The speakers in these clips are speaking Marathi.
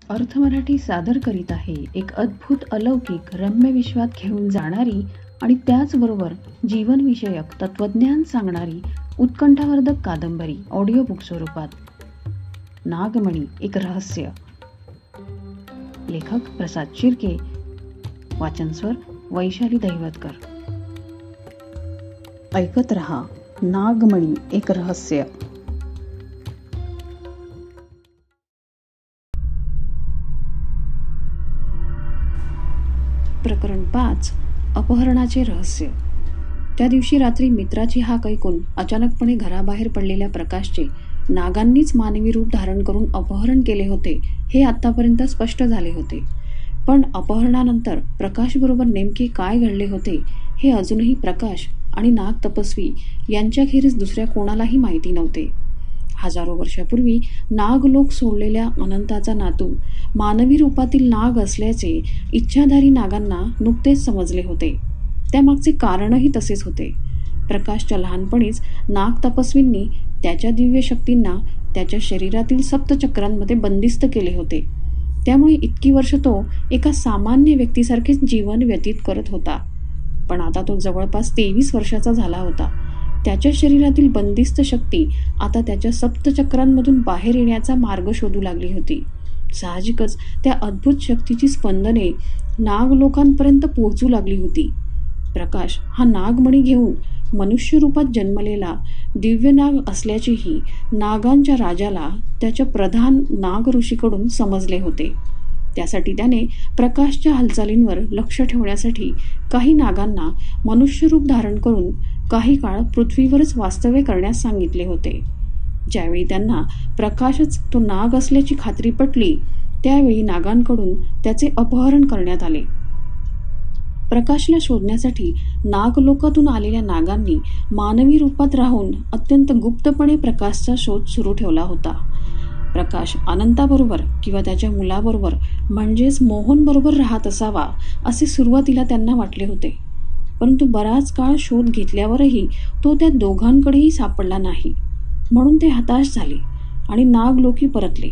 अर्थ मराठी सादर करीत आहे एक अद्भुत अलौकिक रम्य विश्वात घेऊन जाणारी आणि त्याचबरोबर जीवनविषयक तत्वज्ञान सांगणारी उत्कंठावर्धक कादंबरी ऑडिओ बुक स्वरूपात. नागमणी एक रहस्य. लेखक प्रसाद शिर्के. वाचनस्वर वैशाली दैवतकर. ऐकत रहा नागमणी एक रहस्य. प्रकरण 5. अपहरणाचे रहस्य. त्या दिवशी रात्री मित्राची हाक ऐकून अचानकपणे घराबाहेर पडलेल्या प्रकाशचे नागांनीच मानवी रूप धारण करून अपहरण केले होते हे आत्तापर्यंत स्पष्ट झाले होते. पण अपहरणानंतर प्रकाशबरोबर नेमके काय घडले होते हे अजूनही प्रकाश आणि नाग तपस्वी यांच्याखेरीज दुसऱ्या कोणालाही माहिती नव्हते. हजारो वर्षापूर्वी नागलोक सोडलेल्या अनंताचा नातू मानवी रूपातील नाग असल्याचे इच्छाधारी नागांना नुकतेच समजले होते. त्यामागचे कारणही तसेच होते. प्रकाशच्या लहानपणीच नाग तपस्वींनी त्याच्या दिव्य शक्तींना त्याच्या शरीरातील सप्तचक्रांमध्ये बंदिस्त केले होते. त्यामुळे इतकी वर्ष तो एका सामान्य व्यक्तीसारखेच जीवन व्यतीत करत होता. पण आता तो जवळपास 23 वर्षाचा झाला होता. त्याच्या शरीरातील बंदिस्त शक्ती आता त्याच्या सप्तचक्रांमधून बाहेर येण्याचा मार्ग शोधू लागली होती. साहजिकच त्या अद्भुत शक्तीची स्पंदने नागलोकांपर्यंत पोहोचू लागली होती. प्रकाश हा नागमणी घेऊन मनुष्य रूपात जन्मलेला दिव्य नाग असल्याचेही नागांच्या राजाला त्याच्या प्रधान नाग ऋषीकडून समजले होते. त्यासाठी त्याने प्रकाशच्या हालचालींवर लक्ष ठेवण्यासाठी काही नागांना मनुष्य रूप धारण करून काही काळ पृथ्वीवरच वास्तव्य करण्यास सांगितले होते. ज्यावेळी त्यांना प्रकाशच तो नाग असल्याची खात्री पटली त्यावेळी नागांकडून त्याचे अपहरण करण्यात आले. प्रकाशला शोधण्यासाठी नागलोकातून आलेल्या नागांनी मानवी रूपात राहून अत्यंत गुप्तपणे प्रकाशचा शोध सुरू ठेवला होता. प्रकाश अनंताबरोबर किंवा त्याच्या मुलाबरोबर म्हणजेच मोहनबरोबर राहत असावा असे सुरुवातीला त्यांना वाटले होते. परंतु बराच काळ शोध घेतल्यावरही तो त्या दोघांकडेही सापडला नाही. म्हणून ते हताश झाले आणि नागलोकी परतले.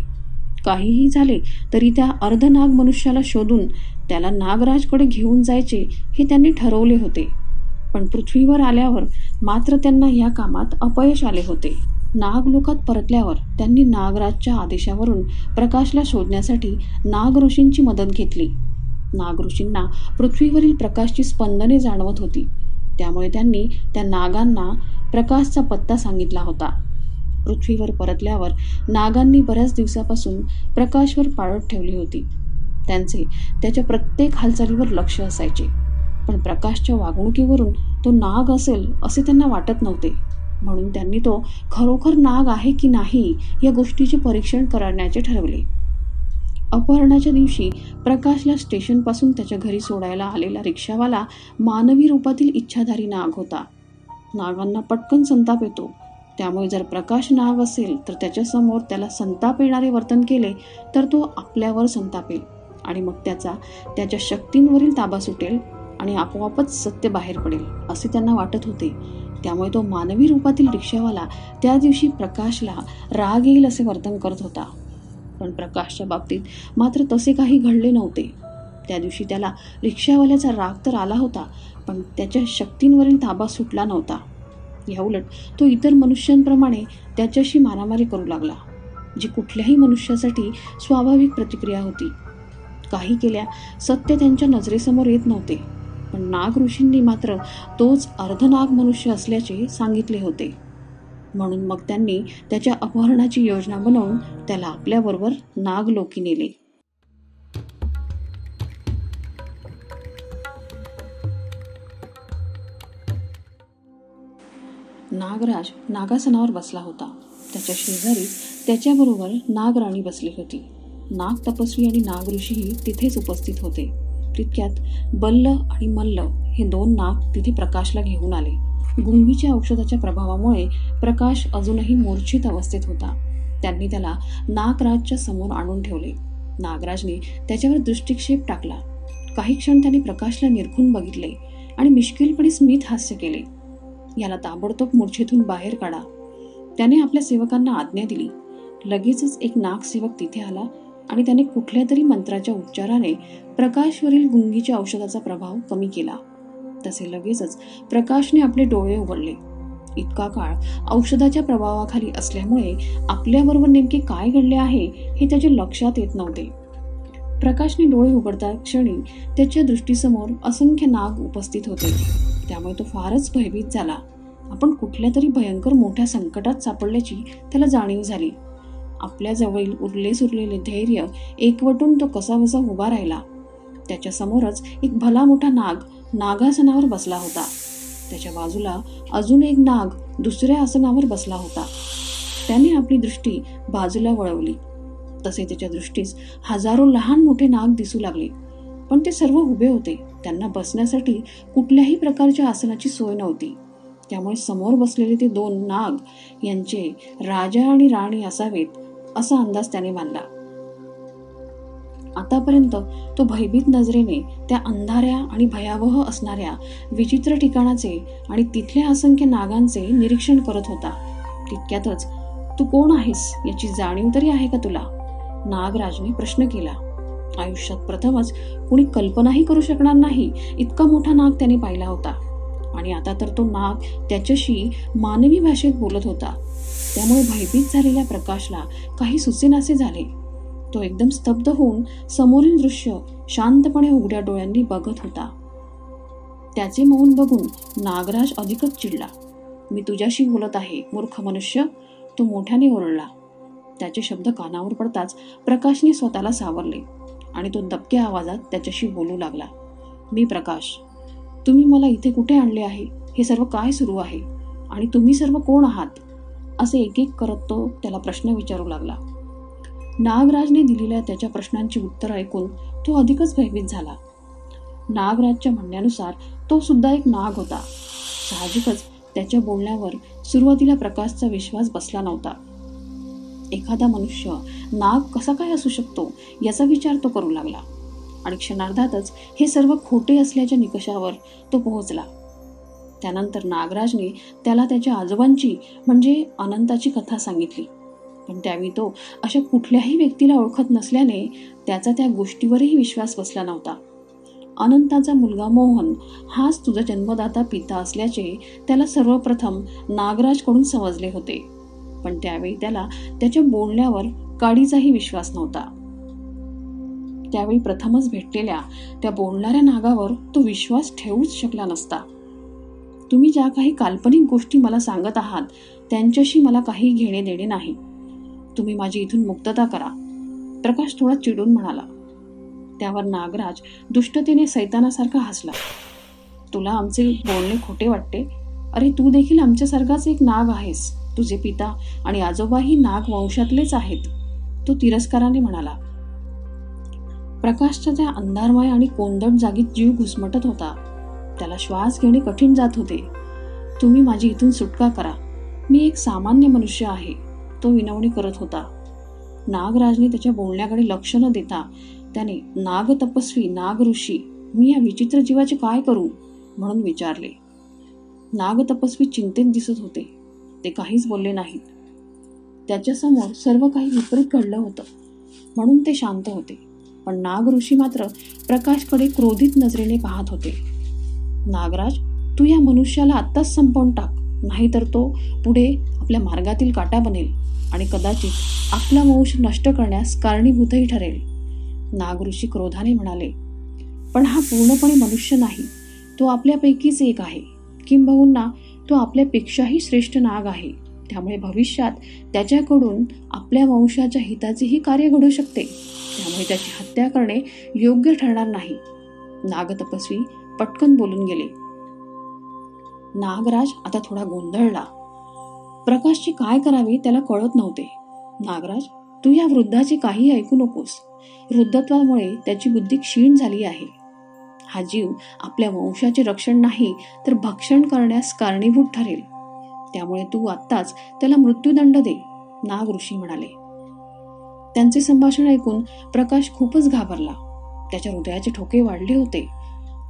काहीही झाले तरी त्या अर्धनाग मनुष्याला शोधून त्याला नागराजकडे घेऊन जायचे हे त्यांनी ठरवले होते. पण पृथ्वीवर आल्यावर मात्र त्यांना या कामात अपयश आले होते. नागलोकात परतल्यावर त्यांनी नागराजच्या आदेशावरून प्रकाशला शोधण्यासाठी नागऋषींची मदत घेतली. नागऋषींना पृथ्वीवरील प्रकाशची स्पंदने जाणवत होती. त्यामुळे त्यांनी त्या नागांना प्रकाशचा पत्ता सांगितला होता. पृथ्वीवर परतल्यावर नागांनी बऱ्याच दिवसापासून प्रकाशवर पाळत ठेवली होती. त्यांचे त्याच्या प्रत्येक हालचालीवर लक्ष असायचे. पण प्रकाशच्या वागणुकीवरून तो नाग असेल असे त्यांना वाटत नव्हते. म्हणून त्यांनी तो खरोखर नाग आहे की नाही या गोष्टीचे परीक्षण करण्याचे ठरवले. अपहरणाच्या दिवशी प्रकाशला स्टेशनपासून त्याच्या घरी सोडायला आलेला रिक्षावाला मानवी रूपातील इच्छाधारी नाग होता. नागांना पटकन संताप येतो. त्यामुळे जर प्रकाश नाग असेल तर त्याच्यासमोर त्याला संताप येणारे वर्तन केले तर तो आपल्यावर संतापेल आणि मग त्याच्या शक्तींवरील ताबा सुटेल आणि आपोआपच सत्य बाहेर पडेल असे त्यांना वाटत होते. त्यामुळे तो मानवी रूपातील रिक्षावाला त्या दिवशी प्रकाशला राग येईल असे वर्तन करत होता. पण प्रकाशच्या बाबतीत मात्र तसे काही घडले नव्हते. त्या दिवशी त्याला रिक्षावाल्याचा राग तर आला होता, पण त्याच्या शक्तींवरील ताबा सुटला नव्हता. याउलट तो इतर मनुष्यांप्रमाणे त्याच्याशी मारामारी करू लागला, जी कुठल्याही मनुष्यासाठी स्वाभाविक प्रतिक्रिया होती. काही केल्या सत्य त्यांच्या नजरेसमोर येत नव्हते, पण नाग ऋषींनी मात्र तोच अर्धनाग मनुष्य असल्याचे सांगितले होते. म्हणून मग त्यांनी त्याच्या अपहरणाची योजना बनवून त्याला आपल्याबरोबर नागलोकी नेले. नागराज नागासनावर बसला होता. त्याच्या शेजारी त्याच्याबरोबर नागराणी बसली होती. नाग तपस्वी आणि नाग ऋषीही तिथेच उपस्थित होते. तितक्यात बल्ल आणि मल्ल हे 2 नाग तिथे प्रकाशला घेऊन आले. गुंगीच्या औषधाच्या प्रभावामुळे प्रकाश अजूनही मूर्छित अवस्थेत होता. त्यांनी त्याला नागराजच्या समोर आणून ठेवले. नागराजने त्याच्यावर दृष्टिक्षेप टाकला. काही क्षण त्याने प्रकाशला निरखून बघितले आणि मिश्किलपणे स्मित हास्य केले. याला ताबडतोब मूर्छेतून बाहेर काढा. त्याने आपल्या सेवकांना आज्ञा दिली. लगेचच एक नागसेवक तिथे आला आणि त्याने कुठल्या तरी मंत्राच्या उच्चाराने प्रकाशवरील गुंगीच्या औषधाचा प्रभाव कमी केला. तसे लगेचच प्रकाशने आपले डोळे उघडले. इतका काळ औषधाच्या प्रभावाखाली असल्यामुळे आपल्याबरोबर नेमके काय घडले आहे हे त्याच्या लक्षात येत नव्हते. प्रकाशने डोळे उघडता क्षणी त्याच्या दृष्टीसमोर असंख्य नाग उपस्थित होते. त्यामुळे तो फारच भयभीत झाला. आपण कुठल्या तरी भयंकर मोठ्या संकटात सापडल्याची त्याला जाणीव झाली. आपल्या जवळील उरले सुरलेले धैर्य एकवटून तो कसाबसा उभा राहिला. त्याच्या समोरच एक भला मोठा नाग नागासनावर बसला होता. त्याच्या बाजूला अजून एक नाग दुसऱ्या आसनावर बसला होता. त्याने आपली दृष्टी बाजूला वळवली तसे त्याच्या दृष्टीस हजारो लहान मोठे नाग दिसू लागले. पण ते सर्व उभे होते. त्यांना बसण्यासाठी कुठल्याही प्रकारच्या आसनाची सोय नव्हती. त्यामुळे समोर बसलेले ते 2 नाग यांचे राजा आणि राणी असावेत असा अंदाज त्याने बांधला. आतापर्यंत तो भयभीत नजरेने त्या अंधाऱ्या आणि भयावह असणाऱ्या विचित्र ठिकाणाचे आणि तिथल्या असंख्य नागांचे निरीक्षण करत होता. तितक्यातच तू कोण आहेस याची जाणीव तरी आहे का तुला? नागराजने प्रश्न केला. आयुष्यात प्रथमच कुणी कल्पनाही करू शकणार नाही इतका मोठा नाग त्याने पाहिला होता. आणि आता तर तो नाग त्याच्याशी मानवी भाषेत बोलत होता. त्यामुळे भयभीत झालेल्या प्रकाशला काही सुचेनासे झाले. तो एकदम स्तब्ध होऊन समोरील दृश्य शांतपणे उघड्या डोळ्यांनी बघत होता. त्याचे मौन बघून नागराज अधिकच चिडला. मी तुझ्याशी बोलत आहे मूर्ख मनुष्य, तो मोठ्याने ओरडला. त्याचे शब्द कानावर पडताच प्रकाशने स्वतःला सावरले आणि तो दबक्या आवाजात त्याच्याशी बोलू लागला. मी प्रकाश. तुम्ही मला इथे कुठे आणले आहे? हे सर्व काय सुरू आहे? आणि तुम्ही सर्व कोण आहात? असे एक एक करत तो त्याला प्रश्न विचारू लागला. नागराजने दिलेल्या त्याच्या प्रश्नांची उत्तरं ऐकून तो अधिकच भयभीत झाला. नागराजच्या म्हणण्यानुसार तो सुद्धा एक नाग होता. साहजिकच त्याच्या बोलण्यावर सुरुवातीला प्रकाशचा विश्वास बसला नव्हता. एखादा मनुष्य नाग कसा काय असू शकतो याचा विचार तो करू लागला आणि क्षणार्धातच हे सर्व खोटे असल्याच्या निकषावर तो पोहोचला. त्यानंतर नागराजने त्याला त्याच्या आजोबांची म्हणजे अनंताची कथा सांगितली. पण त्यावेळी तो अशा कुठल्याही व्यक्तीला ओळखत नसल्याने त्याचा त्या गोष्टीवरही विश्वास बसला नव्हता. अनंताचा मुलगा मोहन हाच तुझा जन्मदाता पिता असल्याचे त्याला सर्वप्रथम नागराजकडून समजले होते. पण त्यावेळी त्याला त्याच्या बोलण्यावर काडीचाही विश्वास नव्हता. त्यावेळी प्रथमच भेटलेल्या त्या बोलणाऱ्या नागावर तो विश्वास ठेवूच शकला नसता. तुम्ही ज्या काही काल्पनिक गोष्टी मला सांगत आहात त्यांच्याशी मला काही घेणे देणे नाही. तुम्ही माझी इथून मुक्तता करा, प्रकाश थोडा चिडून म्हणाला. त्यावर नागराज दुष्टतेने सैतानासारखा हसला. तुला आमचे बोलणे खोटे वाटते? अरे तू देखील आमच्यासारखाच एक नाग आहेस. तुझे पिता आणि आजोबाही नाग वंशातलेच आहेत, तो तिरस्काराने म्हणाला. प्रकाशच्या त्या अंधारमय आणि कोंदट जागीत जीव घुसमटत होता. त्याला श्वास घेणे कठीण जात होते. तुम्ही माझी इथून सुटका करा, मी एक सामान्य मनुष्य आहे, तो विनवणी करत होता. नागराजने त्याच्या बोलण्याकडे लक्ष न देता त्याने नाग तपस्वी, नाग ऋषी, मी या विचित्र जीवाचे काय करू म्हणून विचारले. नाग तपस्वी चिंतेत दिसत होते. ते काहीच बोलले नाहीत. त्याच्यासमोर सर्व काही विपरीत घडलं होतं म्हणून ते शांत होते. पण नाग ऋषी मात्र प्रकाशकडे क्रोधित नजरेने पाहत होते. नागराज, तू या मनुष्याला आत्ताच संपवून टाक, नाहीतर तो पुढे आपल्या मार्गातील काटा बनेल आणि कदाचित आपला वंश नष्ट करण्यास कारणीभूतही ठरेल. नाग ऋषी क्रोधाने म्हणाले. पण हा पूर्णपणे मनुष्य नाही, तो आपल्यापैकीच एक आहे. किंबहुना तो आपल्यापेक्षाही श्रेष्ठ नाग आहे. त्यामुळे भविष्यात त्याच्याकडून आपल्या वंशाच्या हिताचेही कार्य घडू शकते. त्यामुळे त्याची हत्या करणे योग्य ठरणार नाही. नागतपस्वी पटकन बोलून गेले. नागराज आता थोडा गोंधळला. प्रकाशची काय करावे त्याला कळत नव्हते. नागराज, तू या वृद्धाचे काही ऐकू नकोस. वृद्धत्वामुळे त्याची बुद्धी क्षीण झाली आहे. हा जीव आपल्या वंशाचे रक्षण नाही तर भक्षण करण्यास कारणीभूत ठरेल. त्यामुळे तू आत्ताच त्याला मृत्यूदंड दे, नाग ऋषी म्हणाले. त्यांचे संभाषण ऐकून प्रकाश खूपच घाबरला. त्याच्या हृदयाचे ठोके वाढले होते.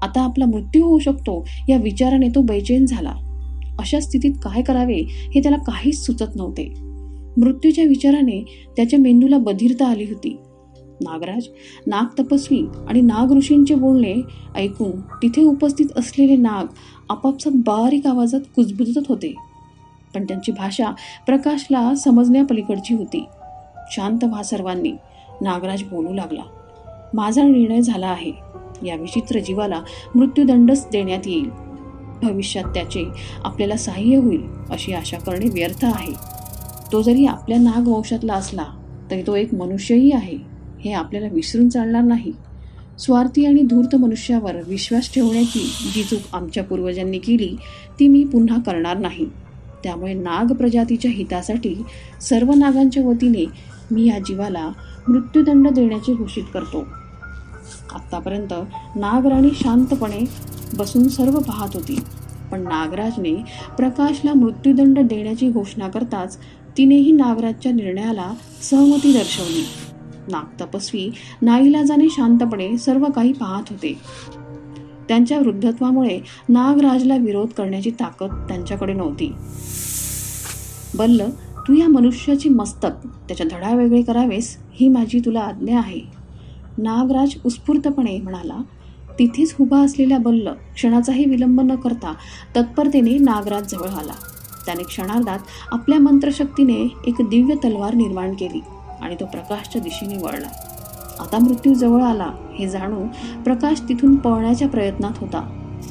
आता आपला मृत्यू होऊ शकतो या विचाराने तो बेचैन झाला. अशा स्थितीत काय करावे हे त्याला काहीच सुचत नव्हते. मृत्यूच्या विचाराने त्याच्या मेंदूला बधिरता आली होती. नागराज, नाग तपस्वी आणि नाग ऋषींचे बोलणे ऐकून तिथे उपस्थित असलेले नाग आपापसात बारीक आवाजात कुजबुजत होते. पण त्यांची भाषा प्रकाशला समजण्यापलीकडची होती. शांत व्हा सर्वांनी, नागराज बोलू लागला. माझा निर्णय झाला आहे. या विचित्र जीवाला मृत्यूदंडच देण्यात येईल. भविष्यात त्याचे आपल्याला सहाय्य होईल अशी आशा करणे व्यर्थ आहे. तो जरी आपल्या नाग वंशातला असला तरी तो एक मनुष्यही आहे, हे आपल्याला विसरून चालणार नाही. स्वार्थी आणि धूर्त मनुष्यावर विश्वास ठेवण्याची जी चूक आमच्या पूर्वजांनी केली ती मी पुन्हा करणार नाही. त्यामुळे नाग प्रजातीच्या हितासाठी सर्व नागांच्या वतीने मी या जीवाला मृत्यूदंड देण्याचे घोषित करतो. आत्तापर्यंत नागराणी शांतपणे बसून सर्व पाहत होती, पण नागराजने प्रकाशला मृत्यूदंड देण्याची घोषणा करताच तिनेही नागराजच्या निर्णयाला सहमती दर्शवली. नाग तपस्वी नाईलाजाने शांतपणे सर्व काही पाहत होते. त्यांच्या वृद्धत्वामुळे नागराजला विरोध करण्याची ताकद त्यांच्याकडे नव्हती. बल्ल, तू या मनुष्याची मस्तक त्याच्या धडा वेगळे करावेस ही माझी तुला आज्ञा आहे, नागराज उत्स्फूर्तपणे म्हणाला. तिथेच उभा असलेला बल्ल क्षणाचाही विलंब न करता तत्परतेने नागराज जवळ आला. त्याने क्षणार्धात आपल्या मंत्रशक्तीने एक दिव्य तलवार निर्माण केली आणि तो प्रकाशच्या दिशेने वळला. आता मृत्यू जवळ आला हे जाणून प्रकाश तिथून पळण्याच्या प्रयत्नात होता.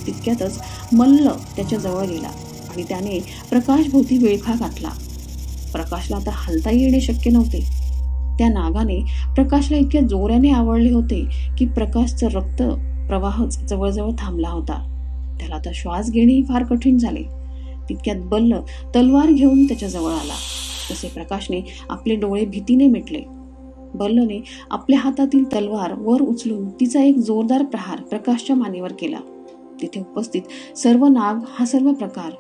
तितक्यातच मल्ल त्याच्या जवळ गेला आणि त्याने प्रकाशभोवती विळखा घातला. प्रकाशला आता हलता येणे शक्य नव्हते. त्या नागाने प्रकाशला इतक्या जोराने आवळले होते की प्रकाशचं रक्त प्रवाहच जवळजवळ थांबला होता. त्याला आता श्वास घेणेही फार कठीण झाले. तितक्यात बल्ल तलवार घेऊन त्याच्या जवळ आला. तसे प्रकाशने आपले डोळे भीतीने मिटले. बल्लने आपल्या हातातील तलवार वर उचलून तिचा एक जोरदार प्रहार प्रकाशच्या मानेवर केला. तिथे उपस्थित सर्व नाग हा सर्व प्रकार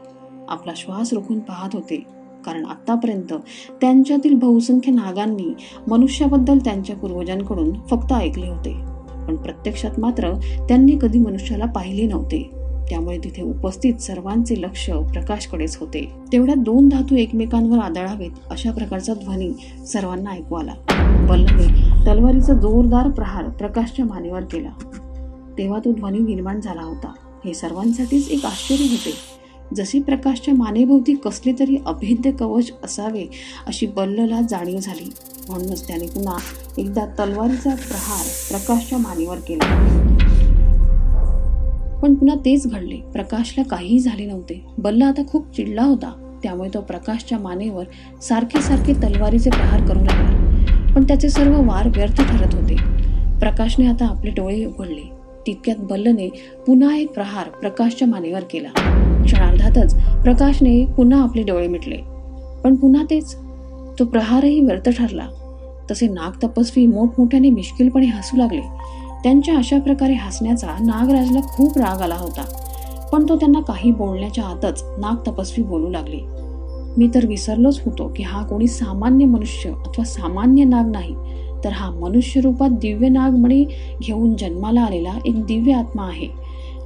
आपला श्वास रोखून पाहत होते, कारण आतापर्यंत त्यांच्यातील बहुसंख्य नागांनी मनुष्याबद्दल त्यांच्या पूर्वजांकडून फक्त ऐकले होते, पण प्रत्यक्षात मात्र त्यांनी कधी मनुष्याला पाहिले नव्हते. त्यामुळे तिथे उपस्थित सर्वांचे लक्ष प्रकाशकडेच होते. तेवढ्यात दोन धातू एकमेकांवर आदळावेत अशा प्रकारचा ध्वनी सर्वांना ऐकू आला. बल्लने तलवारीचा जोरदार प्रहार प्रकाशच्या मानेवर केला. तेव्हा तो ध्वनी निर्माण झाला होता. हे सर्वांसाठीच एक आश्चर्य होते. जशी प्रकाशच्या मानेभोवती कसले तरी अभेद्य कवच असावे अशी बल्लला जाणीव झाली. म्हणूनच त्याने पुन्हा एकदा तलवारीचा प्रहार प्रकाशच्या मानेवर केला. पण पुन्हा तेच घडले. प्रकाशला काहीही झाले नव्हते. बल्ल आता खूप चिडला होता. त्यामुळे तो प्रकाशच्या मानेवर सारखे सारखे तलवारीचे प्रहार करू लागला, पण त्याचे सर्व वार व्यर्थ ठरत होते. प्रकाशने आता आपले डोळे उघडले. तितक्यात बल्लने पुन्हा एक प्रहार प्रकाशच्या मानेवर केला. क्षणार्धातच प्रकाशने पुन्हा आपले डोळे मिटले, पण पुन्हा तेच. तो प्रहारही व्यर्थ ठरला. तसे नाग तपस्वी मोठमोठ्याने मिश्किलपणे हसू लागले. त्यांच्या अशा प्रकारे हसण्याचा नागराजला खूप राग आला होता, पण तो त्यांना काही बोलण्याच्या आतच नाग तपस्वी बोलू लागले. मी तर विसरलोच होतो की हा कोणी सामान्य मनुष्य अथवा सामान्य नाग नाही, तर हा मनुष्य रूपात दिव्य नागमणी घेऊन जन्माला आलेला एक दिव्य आत्मा आहे.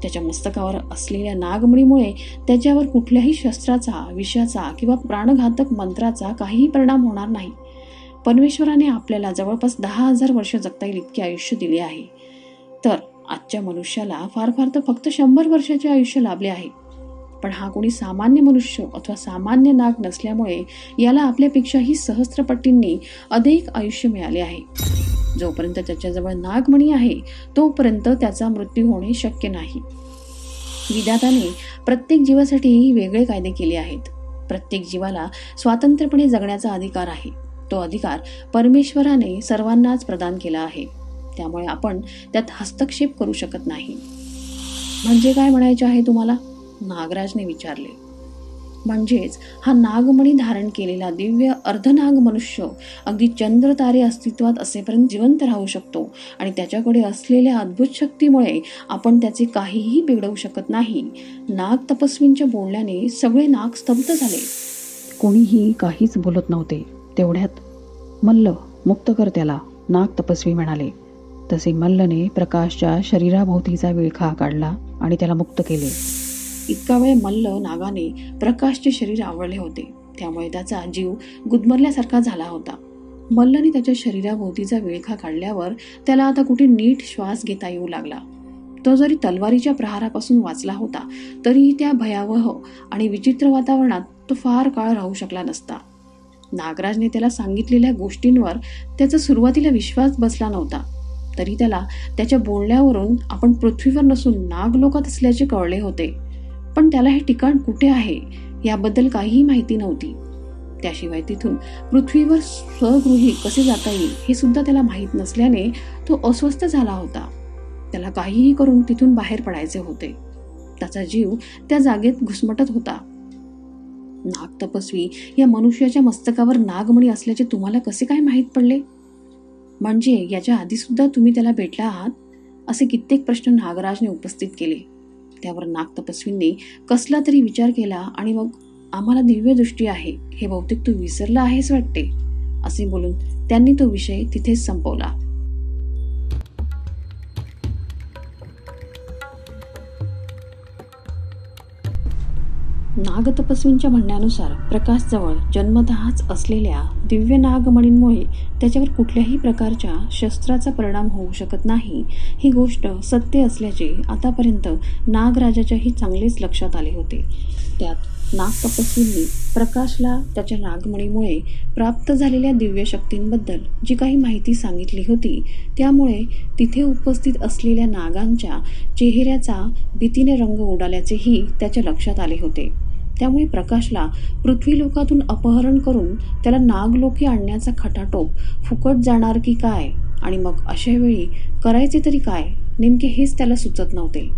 त्याच्या मस्तकावर असलेल्या नागमणीमुळे त्याच्यावर कुठल्याही शस्त्राचा, विषाचा किंवा प्राणघातक मंत्राचा काहीही परिणाम होणार नाही. परमेश्वराने आपल्याला जवळपास 10,000 वर्ष जगता येईल इतके आयुष्य दिले आहे, तर आजच्या मनुष्याला फार फार तर फक्त 100 वर्षाचे आयुष्य लाभले आहे. पण हा कोणी सामान्य मनुष्य अथवा सामान्य नाग नसल्यामुळे याला आपल्यापेक्षाही सहस्त्रपटींनी अधिक आयुष्य मिळाले आहे. जोपर्यंत त्याच्याजवळ नागमणी आहे तोपर्यंत त्याचा मृत्यू होणे शक्य नाही. विधात्याने प्रत्येक जीवासाठी वेगळे कायदे केले आहेत. प्रत्येक जीवाला स्वतंत्रपणे जगण्याचा अधिकार आहे. तो अधिकार परमेश्वराने सर्वांनाच प्रदान केला आहे. त्यामुळे आपण त्यात हस्तक्षेप करू शकत नाही. म्हणजे काय म्हणायचे आहे तुम्हाला? नागराजने विचारले. म्हणजेच हा नागमणी धारण केलेला दिव्य अर्धनाग मनुष्य अगदी चंद्र तारे अस्तित्वात असेपर्यंत जिवंत राहू शकतो आणि त्याच्याकडे असलेल्या अद्भुत शक्तीमुळे आपण त्याचे काहीही बिघडवू शकत नाही. नाग तपस्वींच्या बोलण्याने सगळे नाग स्तब्ध झाले. कोणीही काहीच बोलत नव्हते. तेवढ्यात मल्ल, मुक्त कर त्याला, नाग तपस्वी म्हणाले. तसे मल्लने प्रकाशच्या शरीराभोवतीचा विळखा काढला आणि त्याला मुक्त केले. इतका वेळ मल्ल नागाने प्रकाशचे शरीर आवळले होते. त्यामुळे त्याचा जीव गुदमरल्यासारखा झाला होता. मल्लने त्याच्या शरीराभोवतीचा विळखा काढल्यावर त्याला आता कुठे नीट श्वास घेता येऊ लागला. तो जरी तलवारीच्या प्रहारापासून वाचला होता तरीही त्या भयावह आणि विचित्र वातावरणात तो फार काळ राहू शकला नसता. नागराजने त्याला सांगितलेल्या गोष्टींवर त्याचा सुरुवातीला विश्वास बसला नव्हता. तरी त्याला त्याच्या बोलण्यावरून आपण पृथ्वीवर नसून नागलोकात असल्याचे कळले होते. पण त्याला हे ठिकाण कुठे आहे याबद्दल काहीही माहिती नव्हती. त्याशिवाय तिथून पृथ्वीवर स्वगृही कसे जाता येईल हे सुद्धा त्याला माहीत नसल्याने तो अस्वस्थ झाला होता. त्याला काहीही करून तिथून बाहेर पडायचे होते. त्याचा जीव त्या जागेत घुसमटत होता. नाग तपस्वी, या मनुष्याच्या मस्तकावर नागमणी असल्याचे तुम्हाला कसे काय माहीत पडले? म्हणजे याच्या आधी सुद्धा तुम्ही त्याला भेटला आहात? असे कित्येक प्रश्न नागराजने उपस्थित केले. त्यावर नाग तपस्वींनी कसला तरी विचार केला आणि मग, आम्हाला दिव्य दृष्टी आहे हे बहुतेक तू विसरला आहेस वाटते, असे बोलून त्यांनी तो विषय तिथेच संपवला. नागतपस्वींच्या म्हणण्यानुसार प्रकाशजवळ जन्मतःच असलेल्या दिव्य नागमणींमुळे त्याच्यावर कुठल्याही प्रकारच्या शस्त्राचा परिणाम होऊ शकत नाही, ही गोष्ट सत्य असल्याचे आतापर्यंत नागराजाच्याही चांगलेच लक्षात आले होते. त्यात नागतपस्वींनी प्रकाशला त्याच्या नागमणीमुळे प्राप्त झालेल्या दिव्य शक्तींबद्दल जी काही माहिती सांगितली होती, त्यामुळे तिथे उपस्थित असलेल्या नागांच्या चेहऱ्याचा भीतीने रंग उडाल्याचेही त्याच्या लक्षात आले होते. त्यामुळे प्रकाशला पृथ्वीलोकातून अपहरण करून त्याला नागलोकी आणण्याचा खटाटोप फुकट जाणार की काय, आणि मग अशा वेळी करायचे तरी काय, नेमके हेच त्याला सुचत नव्हते.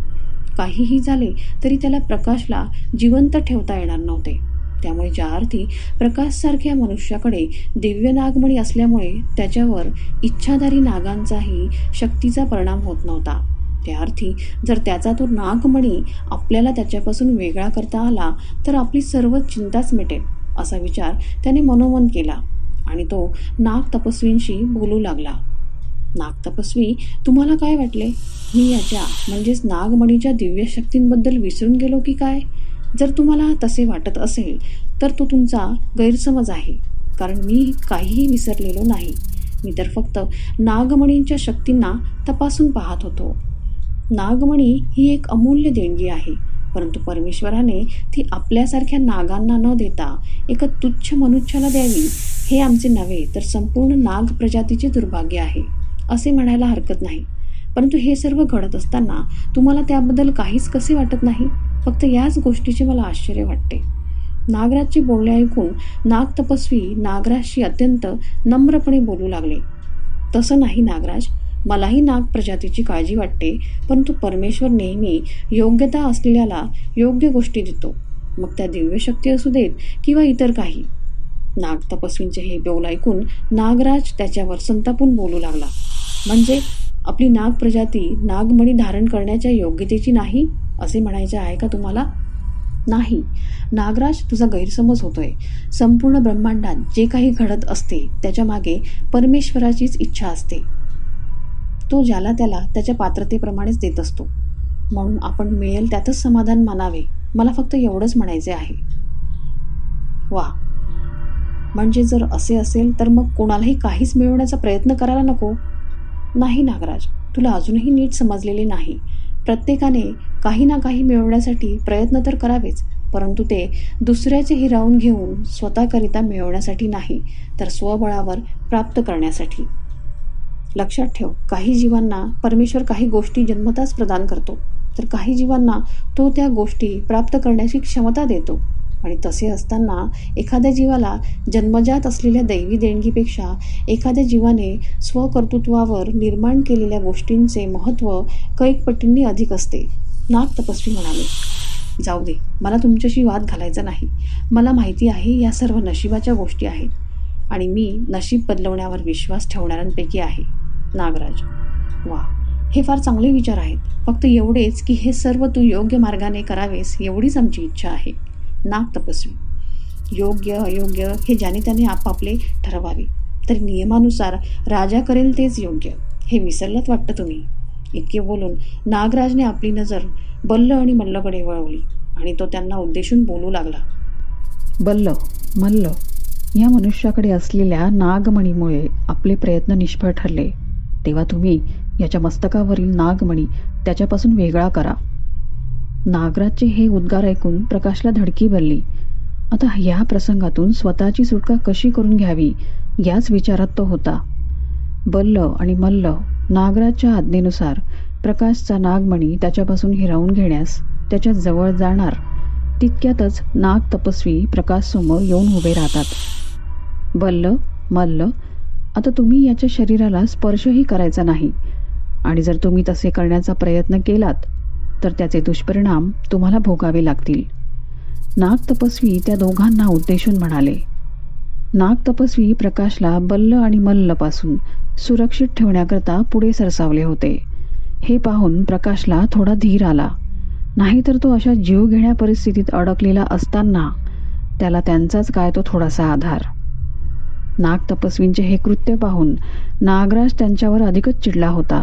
काहीही झाले तरी त्याला प्रकाशला जिवंत ठेवता येणार नव्हते. त्यामुळे ज्या अर्थी प्रकाशसारख्या मनुष्याकडे दिव्य नागमणी असल्यामुळे त्याच्यावर इच्छाधारी नागांचाही शक्तीचा परिणाम होत नव्हता, त्या अर्थी जर त्याचा तो नागमणी आपल्याला त्याच्यापासून वेगळा करता आला तर आपली सर्व चिंताच मिटेल, असा विचार त्याने मनोमन केला आणि तो नाग तपस्वींशी बोलू लागला. नाग तपस्वी, तुम्हाला काय वाटले? मी याच्या म्हणजेच नागमणीच्या दिव्य शक्तींबद्दल विसरून गेलो की काय? जर तुम्हाला तसे वाटत असेल तर तो तुमचा गैरसमज आहे, कारण मी काहीही विसरलेलो नाही. मी तर फक्त नागमणींच्या शक्तींना तपासून पाहत होतो. नागमणी ही एक अमूल्य देणगी आहे, परंतु परमेश्वराने ती आपल्यासारख्या नागांना न देता एका तुच्छ मनुष्याला द्यावी हे आमचे नव्हे तर संपूर्ण नाग प्रजातीचे दुर्भाग्य आहे, असे म्हणायला हरकत नाही. परंतु हे सर्व घडत असताना तुम्हाला त्याबद्दल काहीच कसे वाटत नाही? फक्त याच गोष्टीचे मला आश्चर्य वाटते. नागराजचे बोलणे ऐकून नाग तपस्वी नागराजशी अत्यंत नम्रपणे बोलू लागले. तसं नाही नागराज, मलाही नाग प्रजातीची काळजी वाटते, परंतु परमेश्वर नेहमी योग्यता असलेल्याला योग्य गोष्टी देतो, मग त्या दिव्य शक्ती असू देत किंवा इतर काही. नाग तपस्वींचे हे बोल ऐकून नागराज त्याच्यावर संतापून बोलू लागला. म्हणजे आपली नाग प्रजाती नागमणी धारण करण्याच्या योग्यतेची नाही, असे म्हणायचे आहे का तुम्हाला? नाही नागराज, तुझा गैरसमज होतोय. संपूर्ण ब्रह्मांडात जे काही घडत असते त्याच्या मागे परमेश्वराचीच इच्छा असते. तो ज्याला त्याला त्याच्या पात्रतेप्रमाणेच देत असतो, म्हणून आपण मिळेल त्यातच समाधान मानावे. मला फक्त एवढंच म्हणायचे आहे. वा, म्हणजे जर असे असेल तर मग कोणालाही काहीच मिळवण्याचा प्रयत्न करायला नको? नाही नागराज, तुला अजूनही नीट समजलेले नाही. प्रत्येकाने काही ना काही मिळवण्यासाठी प्रयत्न तर करावेच, परंतु ते दुसऱ्याचे हिरावून घेऊन स्वतःकरिता मिळवण्यासाठी नाही, तर स्वबळावर प्राप्त करण्यासाठी. लक्षात ठेव, काही जीवांना परमेश्वर काही गोष्टी जन्मताच प्रदान करतो, तर काही जीवांना तो त्या गोष्टी प्राप्त करण्याची क्षमता देतो. आणि तसे असताना एखाद्या जीवाला जन्मजात असलेल्या दैवी देणगीपेक्षा एखाद्या जीवाने स्वकर्तृत्वावर निर्माण केलेल्या गोष्टींचे महत्त्व कैक पटींनी अधिक असते. नाग तपस्वी म्हणाले. जाऊ दे, मला तुमच्याशी वाद घालायचा नाही. मला माहिती आहे या सर्व नशिबाच्या गोष्टी आहेत आणि मी नशीब बदलवण्यावर विश्वास ठेवणाऱ्यांपैकी आहे. नागराज, वा, हे फार चांगले विचार आहेत. फक्त एवढेच की हे सर्व तू योग्य मार्गाने करावेस एवढीच आमची इच्छा आहे. नाग तपस्वी, योग्य अयोग्य हे ज्याने त्याने आपापले ठरवावे, तरी नियमानुसार राजा करेल तेच योग्य, हे विसरलात वाटतं तुम्ही. इतके बोलून नागराजने आपली नजर बल्ल आणि मल्लकडे वळवली आणि तो त्यांना उद्देशून बोलू लागला. बल्ल, मल्ल, या मनुष्याकडे असलेल्या नागमणीमुळे आपले प्रयत्न निष्फळ ठरले, तेव्हा तुम्ही याच्या मस्तकावरील नागमणी त्याच्यापासून वेगळा करा. नागराजचे हे उद्गार ऐकून प्रकाशला धडकी भरली. आता ह्या प्रसंगातून स्वतःची सुटका कशी करून घ्यावी याच विचारात तो होता. बल्ल आणि मल्ल नागराजच्या आज्ञेनुसार प्रकाशचा नागमणी त्याच्यापासून हिरावून घेण्यास त्याच्या जवळ जाणार. तितक्यातच नाग तपस्वी प्रकाशसमोर येऊन उभे राहतात. बल्ल, मल्ल, आता तुम्ही याच्या शरीराला स्पर्शही करायचा नाही, आणि जर तुम्ही तसे करण्याचा प्रयत्न केलात तर त्याचे दुष्परिणाम तुम्हाला भोगावे लागतील. नाग तपस्वी त्या दोघांना उद्देशून म्हणाले. नाग तपस्वी प्रकाशला बल्ल आणि मल्लपासून सुरक्षित ठेवण्याकरता पुढे सरसावले होते. हे पाहून प्रकाशला थोडा धीर आला. नाहीतर तो अशा जीवघेण्या परिस्थितीत अडकलेला असताना त्याला त्यांचाच काय तो थोडासा आधार. नाग तपस्वींचे हे कृत्य पाहून नागराज त्यांच्यावर अधिकच चिडला होता.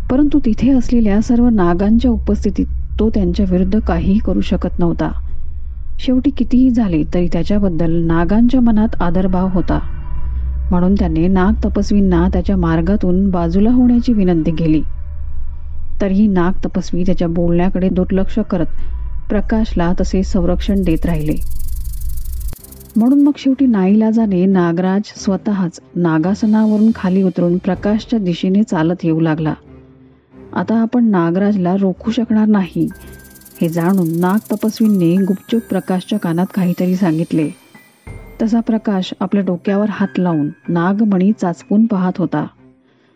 परंतु तिथे असलेल्या सर्व नागांच्या उपस्थितीत तो त्यांच्या विरुद्ध काहीही करू शकत नव्हता. शेवटी कितीही झाले तरी त्याच्याबद्दल नागांच्या मनात आदरभाव होता. म्हणून त्याने नाग तपस्वींना त्याच्या मार्गातून बाजूला होण्याची विनंती केली. तरीही नाग तपस्वी त्याच्या बोलण्याकडे दुर्लक्ष करत प्रकाशला तसे संरक्षण देत राहिले. म्हणून मग शेवटी नाईलाजाने नागराज स्वतःच नागासनावरून खाली उतरून प्रकाशच्या दिशेने चालत येऊ लागला. आता आपण नागराजला रोखू शकणार नाही हे जाणून नाग तपस्वींनी गुपचूप प्रकाशच्या कानात काहीतरी सांगितले. तसा प्रकाश आपल्या डोक्यावर हात लावून नागमणी चाचपून पाहत होता.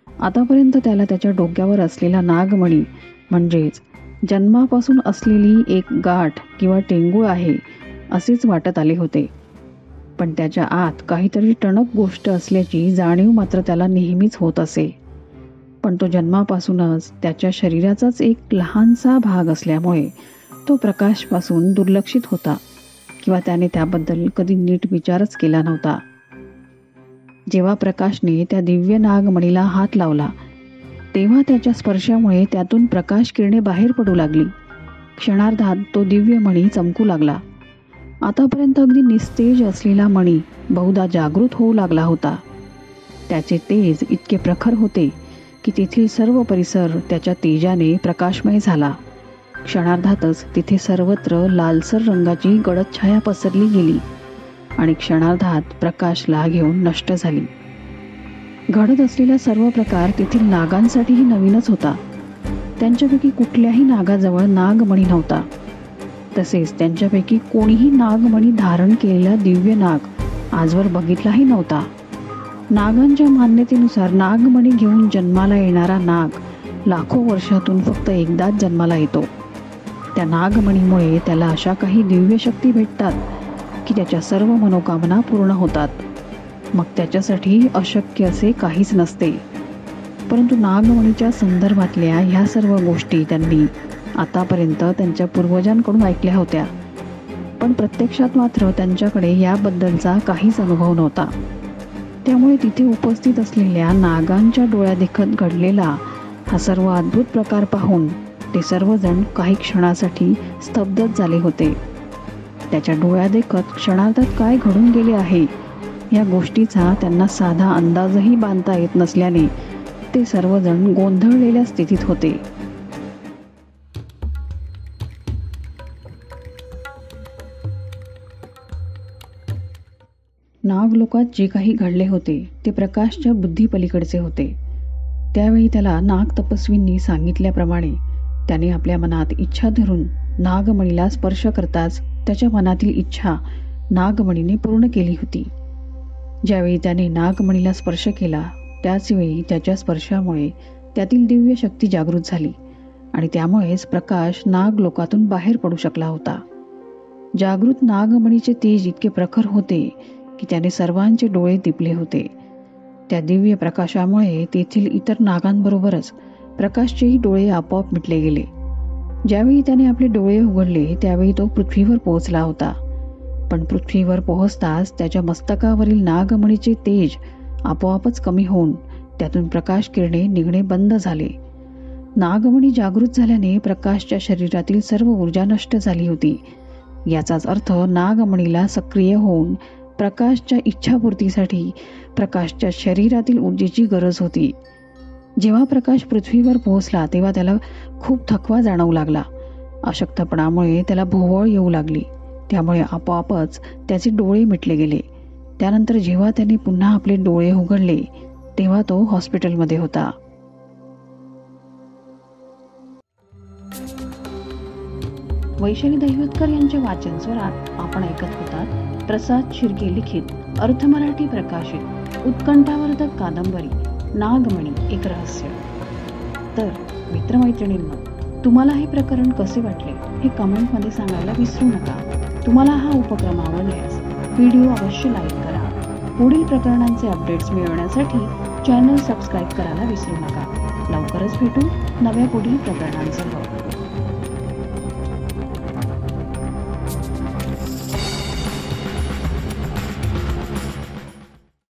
आतापर्यंत त्याला त्याच्या डोक्यावर असलेला नागमणी म्हणजेच जन्मापासून असलेली एक गाठ किंवा टेंगूळ आहे असेच वाटत आले होते. पण त्याच्या आत काहीतरी टणक गोष्ट असल्याची जाणीव मात्र त्याला नेहमीच होत असे. पण तो जन्मापासूनच त्याच्या शरीराचाच एक लहानसा भाग असल्यामुळे तो प्रकाशपासून दुर्लक्षित होता किंवा त्याने त्याबद्दल कधी नीट विचारच केला नव्हता. जेव्हा प्रकाशने त्या दिव्य नागमणीला हात लावला तेव्हा त्याच्या स्पर्शामुळे त्यातून प्रकाश किरणे बाहेर पडू लागली. क्षणार्धात तो दिव्य मणी चमकू लागला. आतापर्यंत अगदी निस्तेज असलेला मणी बहुधा जागृत होऊ लागला होता. त्याचे तेज इतके प्रखर होते की तेथील सर्व परिसर त्याच्या तेजाने प्रकाशमय झाला. क्षणार्धातच तिथे सर्वत्र लालसर रंगाची गडद छाया पसरली गेली आणि क्षणार्धात प्रकाशला घेऊन नष्ट झाली. घडत असलेला सर्व प्रकार तेथील नागांसाठीही नवीनच होता. त्यांच्यापैकी कुठल्याही नागाजवळ नागमणी नव्हता. तसेच त्यांच्यापैकी कोणीही नागमणी धारण केलेला दिव्य नाग आजवर बघितलाही नव्हता. नागांच्या मान्यतेनुसार नागमणी घेऊन जन्माला येणारा नाग लाखो वर्षातून फक्त एकदाच जन्माला येतो. त्या नागमणीमुळे त्याला अशा काही दिव्य शक्ती भेटतात की त्याच्या सर्व मनोकामना पूर्ण होतात. मग त्याच्यासाठी अशक्य असे काहीच नसते. परंतु नागमणीच्या संदर्भातल्या ह्या सर्व गोष्टी त्यांनी आतापर्यंत त्यांच्या पूर्वजांकडून ऐकल्या होत्या. पण प्रत्यक्षात मात्र त्यांच्याकडे याबद्दलचा काहीच अनुभव नव्हता. त्यामुळे तिथे उपस्थित असलेल्या नागांच्या डोळ्यादेखत घडलेला हा सर्व अद्भुत प्रकार पाहून ते सर्वजण काही क्षणासाठी स्तब्धच झाले होते. त्याच्या डोळ्यादेखत क्षणार्धात काय घडून गेले आहे या गोष्टीचा त्यांना साधा अंदाजही बांधता येत नसल्याने ते सर्वजण गोंधळलेल्या स्थितीत होते. नागलोकात जे काही घडले होते ते प्रकाशच्या बुद्धीपलीकडचे होते. त्यावेळी त्याला नाग तपस्वींनी सांगितल्याप्रमाणे त्याने आपल्या मनात इच्छा धरून नागमणीला स्पर्श करताच त्याच्या मनातील इच्छा नागमणीने पूर्ण केली होती. ज्यावेळी त्याने नागमणीला स्पर्श केला त्याचवेळी त्याच्या स्पर्शामुळे त्यातील दिव्य शक्ती जागृत झाली आणि त्यामुळेच प्रकाश नागलोकातून बाहेर पडू शकला होता. जागृत नागमणीचे तेज इतके प्रखर होते की त्याने सर्वांचे डोळे दिपले होते. त्या दिव्य प्रकाशामुळे तेथील इतर नागांबरोबरच प्रकाशचेही डोळे आपोआप मिटले गेले. ज्यावेळी त्याने आपले डोळे उघडले त्यावेळी तो पृथ्वीवर पोहोचला होता. पण पृथ्वीवर पोहोचताच त्याच्या मस्तकावरील नागमणीचे तेज आपोआपच कमी होऊन त्यातून प्रकाश किरणे निघणे बंद झाले. नागमणी जागृत झाल्याने प्रकाशच्या शरीरातील सर्व ऊर्जा नष्ट झाली होती. याचाच अर्थ नागमणीला सक्रिय होऊन प्रकाशच्या इच्छापूर्तीसाठी प्रकाशच्या शरीरातील ऊर्जेची गरज होती. जेव्हा प्रकाश पृथ्वीवर पोहोचला तेव्हा त्याला खूप थकवा जाणवू लागला. अशक्तपणामुळे त्याला भोवळ येऊ लागली. त्यामुळे आपोआपच त्याचे डोळे मिटले गेले. त्यानंतर जेव्हा त्याने पुन्हा आपले डोळे उघडले तेव्हा तो हॉस्पिटलमध्ये होता. वैशाली दैवतकर यांचे वाचन स्वरात आपण ऐकत होतात प्रसाद शिर्के लिखित अर्थ मराठी प्रकाशित उत्कंठावर्धक कादंबरी नागमणी एक रहस्य. तर मित्रमैत्रिणींनो, तुम्हाला हे प्रकरण कसे वाटले हे कमेंटमध्ये सांगायला विसरू नका. तुम्हाला हा उपक्रम आवडल्यास व्हिडिओ अवश्य लाईक करा. पुढील प्रकरणांचे अपडेट्स मिळवण्यासाठी चॅनल सबस्क्राईब करायला विसरू नका. लवकरच भेटू नव्या पुढील प्रकरणांसह.